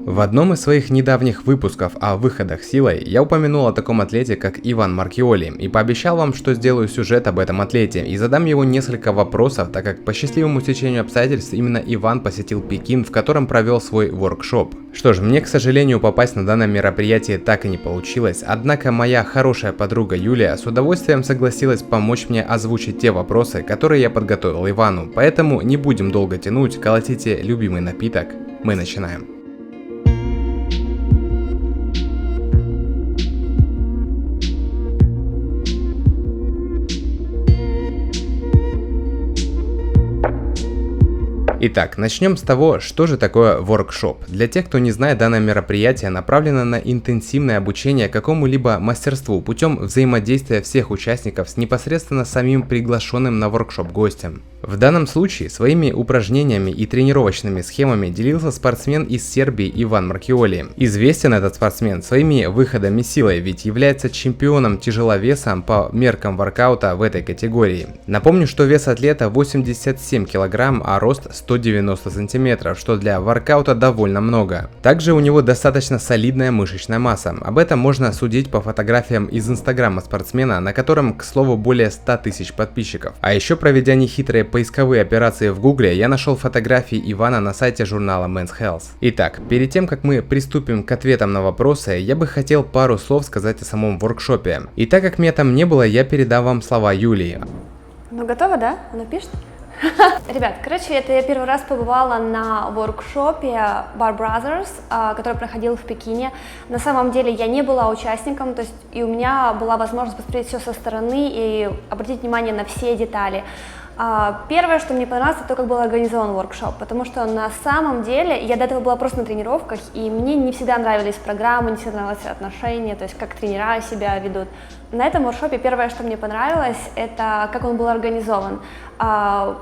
В одном из своих недавних выпусков о выходах силой я упомянул о таком атлете, как Иван Маркиоли, и пообещал вам, что сделаю сюжет об этом атлете и задам его несколько вопросов, так как по счастливому стечению обстоятельств именно Иван посетил Пекин, в котором провел свой воркшоп. Что ж, мне, к сожалению, попасть на данное мероприятие так и не получилось, однако моя хорошая подруга Юлия с удовольствием согласилась помочь мне озвучить те вопросы, которые я подготовил Ивану, поэтому не будем долго тянуть, колотите любимый напиток, мы начинаем. Итак, начнем с того, что же такое воркшоп. Для тех, кто не знает, данное мероприятие направлено на интенсивное обучение какому-либо мастерству путем взаимодействия всех участников с непосредственно самим приглашенным на воркшоп гостем. В данном случае своими упражнениями и тренировочными схемами делился спортсмен из Сербии Иван Маркиоли. Известен этот спортсмен своими выходами силой, ведь является чемпионом тяжеловесом по меркам воркаута в этой категории. Напомню, что вес атлета 87 кг, а рост 190 см, что для воркаута довольно много. Также у него достаточно солидная мышечная масса. Об этом можно судить по фотографиям из инстаграма спортсмена, на котором, к слову, более 100 тысяч подписчиков. А еще, проведя нехитрые поисковые операции в гугле, я нашел фотографии Ивана на сайте журнала Men's Health. Итак, перед тем как мы приступим к ответам на вопросы, я бы хотел пару слов сказать о самом воркшопе. И так как меня там не было, я передам вам слова Юлии. Ну готово, да? Она пишет? Ребят, короче, это я первый раз побывала на воркшопе Bar Brothers, который проходил в Пекине. На самом деле я не была участником, то есть и у меня была возможность посмотреть все со стороны и обратить внимание на все детали. Первое, что мне понравилось, это то, как был организован воркшоп, потому что на самом деле я до этого была просто на тренировках, и мне не всегда нравились программы, не всегда нравились отношения, то есть как тренера себя ведут. На этом воркшопе первое, что мне понравилось, это как он был организован. В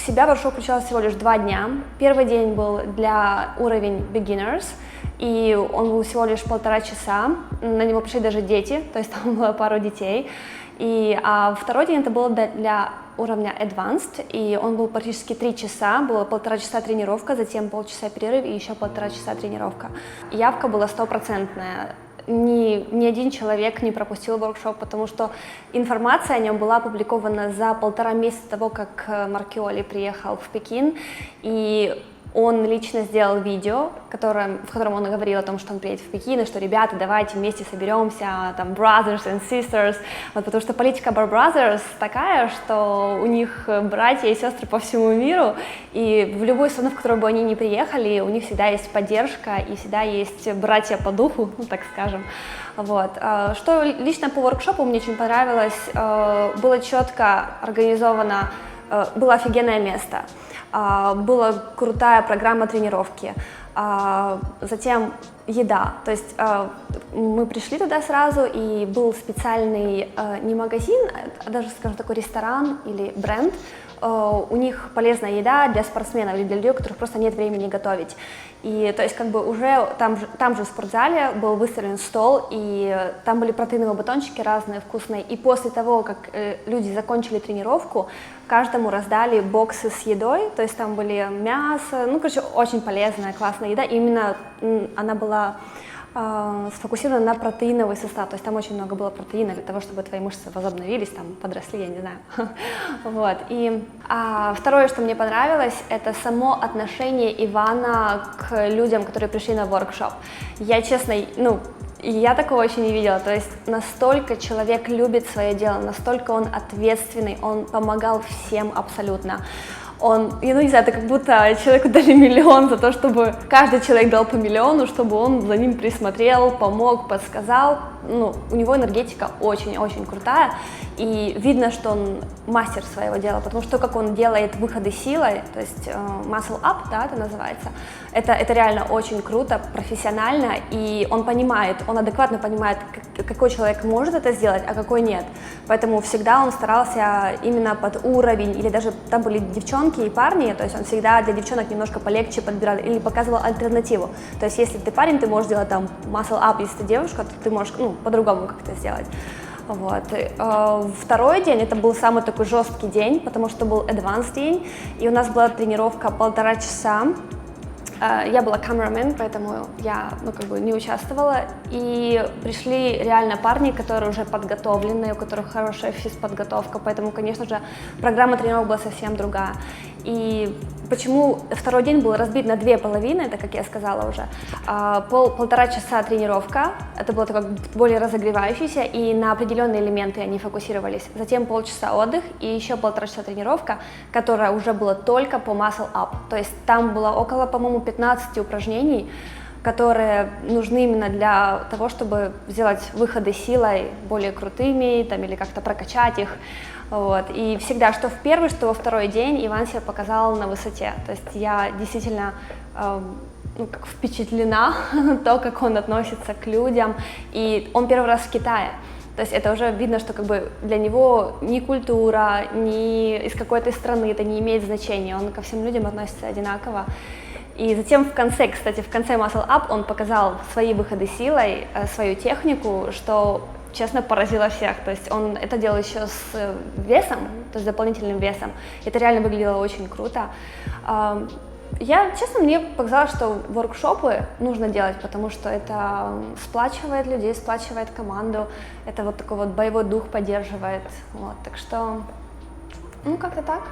себя воркшоп включал всего лишь 2 дня. Первый день был для уровень beginners, и он был всего лишь 1,5 часа, на него пришли даже дети, то есть там было пару детей. А второй день это было для уровня Advanced, и он был практически 3 часа, было 1,5 часа тренировка, затем полчаса перерыв и еще 1,5 часа тренировка. Явка была 100%. Ни один человек не пропустил воркшоп, потому что информация о нем была опубликована за 1,5 месяца до того, как Маркиоли приехал в Пекин, и он лично сделал видео, в котором он говорил о том, что он приедет в Пекин, и что, ребята, давайте вместе соберемся, там, brothers and sisters, вот, потому что политика Bar Brothers такая, что у них братья и сестры по всему миру, и в любую страну, в которую бы они ни приехали, у них всегда есть поддержка, и всегда есть братья по духу, ну, так скажем. Вот. Что лично по воркшопу мне очень понравилось, было четко организовано, было офигенное место. Была крутая программа тренировки, затем еда, то есть мы пришли туда сразу, и был специальный не магазин, а даже, скажем, такой ресторан или бренд. У них полезная еда для спортсменов или для людей, у которых просто нет времени готовить. И то есть как бы уже там же в спортзале был выставлен стол, и там были протеиновые батончики разные, вкусные. И после того, как люди закончили тренировку, каждому раздали боксы с едой, то есть там были мясо, ну, короче, очень полезная, классная еда. И именно она была сфокусирована на протеиновый состав, то есть там очень много было протеина для того, чтобы твои мышцы возобновились, там, подросли, я не знаю. Вот. И второе, что мне понравилось, это само отношение Ивана к людям, которые пришли на воркшоп. Я, честно, я такого еще не видела, то есть настолько человек любит свое дело, настолько он ответственный, он помогал всем абсолютно. Я не знаю, это как будто человеку дали миллион за то, чтобы каждый человек дал по миллиону, чтобы он за ним присмотрел, помог, подсказал. У него энергетика очень-очень крутая, и видно, что он мастер своего дела, потому что как он делает выходы силой, то есть muscle up, да, это называется, это реально очень круто, профессионально, и он адекватно понимает, какой человек может это сделать, а какой нет. Поэтому всегда он старался именно под уровень, или даже там были девчонки и парни, то есть он всегда для девчонок немножко полегче подбирал или показывал альтернативу. То есть если ты парень, ты можешь делать там muscle up, если ты девушка, то ты можешь по-другому как-то сделать. Вот. Второй день, это был самый такой жесткий день, потому что был advanced день, и у нас была тренировка 1,5 часа. Я была камерамен, поэтому я, не участвовала. И пришли реально парни, которые уже подготовленные, у которых хорошая физподготовка, поэтому, конечно же, программа тренировок была совсем другая. И почему второй день был разбит на две половины, это, как я сказала уже, полтора часа тренировка, это было такое более разогревающееся, и на определенные элементы они фокусировались. Затем полчаса отдых и еще полтора часа тренировка, которая уже была только по muscle up. То есть там было около, по-моему, 15 упражнений, которые нужны именно для того, чтобы сделать выходы силой более крутыми, или как-то прокачать их. Вот. И всегда, что в первый, что во второй день, Иван себя показал на высоте. То есть я действительно впечатлена то, как он относится к людям. И он первый раз в Китае. То есть это уже видно, что для него ни культура, ни из какой-то страны это не имеет значения. Он ко всем людям относится одинаково. И затем в конце Muscle Up он показал свои выходы силой, свою технику, что, честно, поразило всех. То есть он это делал еще с весом, то есть дополнительным весом. Это реально выглядело очень круто. Мне показалось, что воркшопы нужно делать, потому что это сплачивает людей, сплачивает команду, это такой боевой дух поддерживает. Так что, как-то так.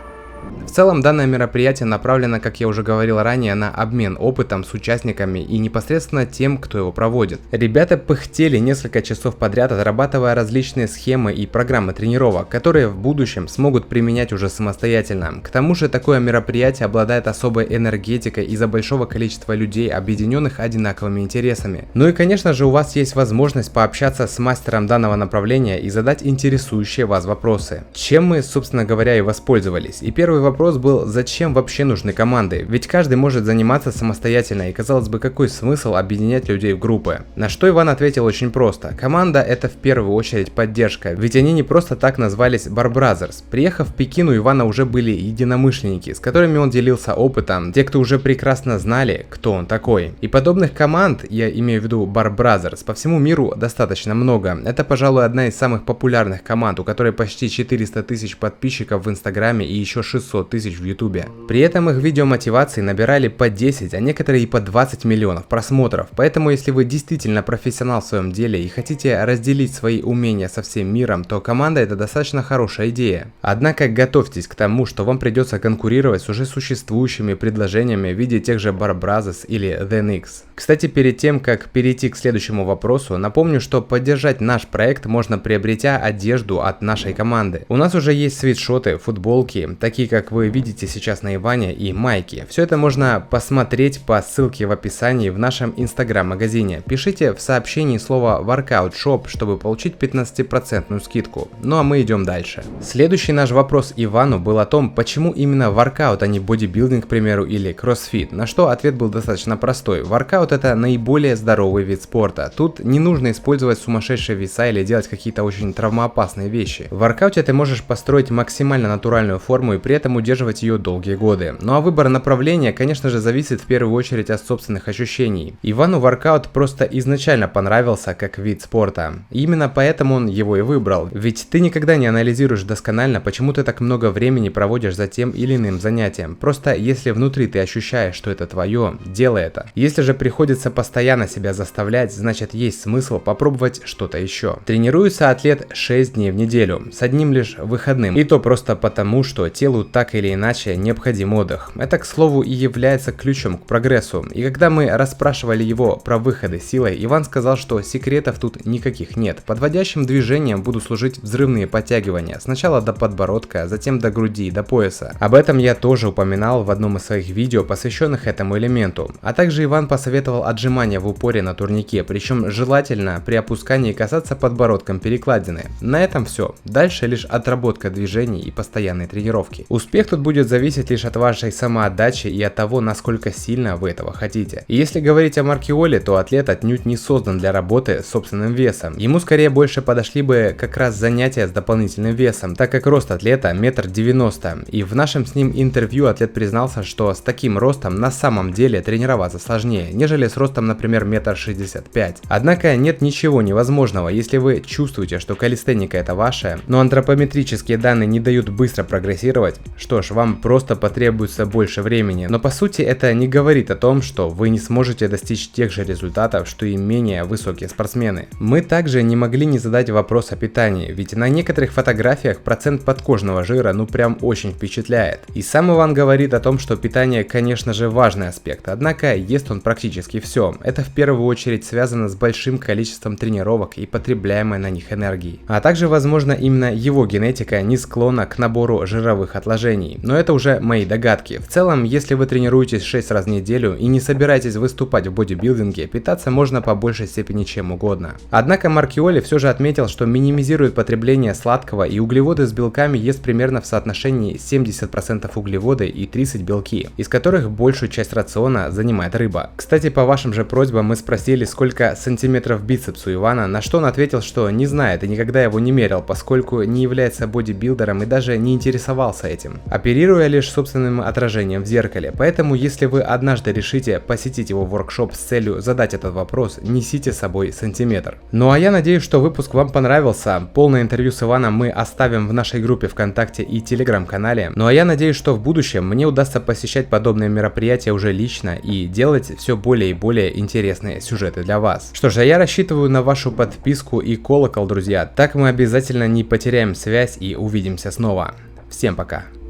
В целом, данное мероприятие направлено, как я уже говорил ранее, на обмен опытом с участниками и непосредственно тем, кто его проводит. Ребята пыхтели несколько часов подряд, отрабатывая различные схемы и программы тренировок, которые в будущем смогут применять уже самостоятельно. К тому же, такое мероприятие обладает особой энергетикой из-за большого количества людей, объединенных одинаковыми интересами. Ну и, конечно же, у вас есть возможность пообщаться с мастером данного направления и задать интересующие вас вопросы. Чем мы, собственно говоря, и воспользовались. И первый вопрос был, зачем вообще нужны команды? Ведь каждый может заниматься самостоятельно, и казалось бы, какой смысл объединять людей в группы? На что Иван ответил очень просто. Команда — это в первую очередь поддержка, ведь они не просто так назвались Bar Brothers. Приехав в Пекин, у Ивана уже были единомышленники, с которыми он делился опытом, те, кто уже прекрасно знали, кто он такой. И подобных команд, я имею в виду Bar Brothers, по всему миру достаточно много. Это, пожалуй, одна из самых популярных команд, у которой почти 400 тысяч подписчиков в Инстаграме и еще 600 тысяч в Ютубе. При этом их видео мотивации набирали по 10, а некоторые и по 20 миллионов просмотров. Поэтому, если вы действительно профессионал в своем деле и хотите разделить свои умения со всем миром, то команда — это достаточно хорошая идея. Однако готовьтесь к тому, что вам придется конкурировать с уже существующими предложениями в виде тех же Bar Brothers или The Nix. Кстати, перед тем, как перейти к следующему вопросу, напомню, что поддержать наш проект можно, приобретя одежду от нашей команды. У нас уже есть свитшоты, футболки, такие как вы видите сейчас на Иване, и майки. Все это можно посмотреть по ссылке в описании в нашем инстаграм-магазине. Пишите в сообщении слово Workout Shop, чтобы получить 15% скидку. Ну а мы идем дальше. Следующий наш вопрос Ивану был о том, почему именно воркаут, а не бодибилдинг, к примеру, или кроссфит. На что ответ был достаточно простой. Воркаут — это наиболее здоровый вид спорта. Тут не нужно использовать сумасшедшие веса или делать какие-то очень травмоопасные вещи. В воркауте ты можешь построить максимально натуральную форму и при этом удерживать ее долгие годы. Ну а выбор направления, конечно же, зависит в первую очередь от собственных ощущений. Ивану воркаут просто изначально понравился как вид спорта. И именно поэтому он его и выбрал. Ведь ты никогда не анализируешь досконально, почему ты так много времени проводишь за тем или иным занятием. Просто если внутри ты ощущаешь, что это твое, делай это. Если же приходится постоянно себя заставлять, значит есть смысл попробовать что-то еще. Тренируется атлет 6 дней в неделю, с одним лишь выходным. И то просто потому, что телу так или иначе необходим отдых. Это, к слову, и является ключом к прогрессу. И когда мы расспрашивали его про выходы силой, Иван сказал, что секретов тут никаких нет. Подводящим движением будут служить взрывные подтягивания. Сначала до подбородка, затем до груди, до пояса. Об этом я тоже упоминал в одном из своих видео, посвященных этому элементу. А также Иван посоветовал отжимания в упоре на турнике, причем желательно при опускании касаться подбородком перекладины. На этом все. Дальше лишь отработка движений и постоянные тренировки. Успех тут будет зависеть лишь от вашей самоотдачи и от того, насколько сильно вы этого хотите. И если говорить о Маркиоле, то атлет отнюдь не создан для работы с собственным весом. Ему скорее больше подошли бы как раз занятия с дополнительным весом, так как рост атлета 1,90 м. И в нашем с ним интервью атлет признался, что с таким ростом на самом деле тренироваться сложнее, нежели с ростом, например, 1,65 м. Однако нет ничего невозможного, если вы чувствуете, что калистеника это ваше, но антропометрические данные не дают быстро прогрессировать, Что ж, вам просто потребуется больше времени, но по сути это не говорит о том, что вы не сможете достичь тех же результатов, что и менее высокие спортсмены. Мы также не могли не задать вопрос о питании, ведь на некоторых фотографиях процент подкожного жира ну прям очень впечатляет. И сам Иван говорит о том, что питание, конечно же, важный аспект, однако ест он практически все. Это в первую очередь связано с большим количеством тренировок и потребляемой на них энергии. А также, возможно, именно его генетика не склонна к набору жировых отложений. Но это уже мои догадки. В целом, если вы тренируетесь 6 раз в неделю и не собираетесь выступать в бодибилдинге, питаться можно по большей степени чем угодно. Однако Маркиоли все же отметил, что минимизирует потребление сладкого и углеводы с белками ест примерно в соотношении 70% углеводы и 30 белки, из которых большую часть рациона занимает рыба. Кстати, по вашим же просьбам мы спросили, сколько сантиметров бицепс у Ивана, на что он ответил, что не знает и никогда его не мерил, поскольку не является бодибилдером и даже не интересовался этим, оперируя лишь собственным отражением в зеркале. Поэтому, если вы однажды решите посетить его воркшоп с целью задать этот вопрос, несите с собой сантиметр. Ну а я надеюсь, что выпуск вам понравился. Полное интервью с Иваном мы оставим в нашей группе ВКонтакте и Телеграм-канале. Ну а я надеюсь, что в будущем мне удастся посещать подобные мероприятия уже лично и делать все более и более интересные сюжеты для вас. Что ж, а я рассчитываю на вашу подписку и колокол, друзья. Так мы обязательно не потеряем связь и увидимся снова. Всем пока!